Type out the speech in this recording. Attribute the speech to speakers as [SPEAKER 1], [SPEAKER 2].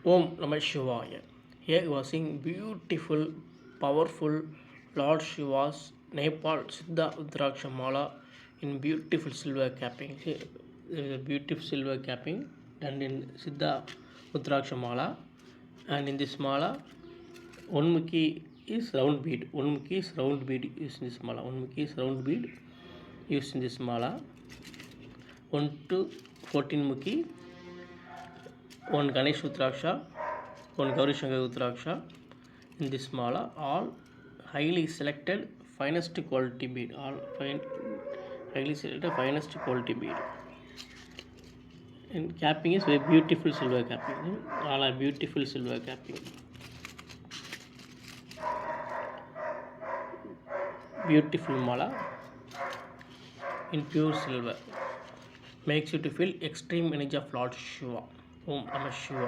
[SPEAKER 1] Om Namah Shivaya. Here you are seeing beautiful, powerful Lord Shiva's Nepal Siddha Udraksha Mala in beautiful silver capping. See, there is a beautiful silver capping done in Siddha Udraksha Mala, and in this mala, one mukhi is round bead. One mukhi is round bead used in this mala. One mukhi is round bead used in this mala. 1 to 14 mukhi, one Ganesh Udraksha, one Gauri Shankar Udraksha in this mala, all highly selected finest quality bead, highly selected finest quality bead. And capping is very beautiful silver capping. All are beautiful silver capping. Beautiful mala in pure silver makes you to feel extreme energy of Lord Shiva. Om Namah Shiva.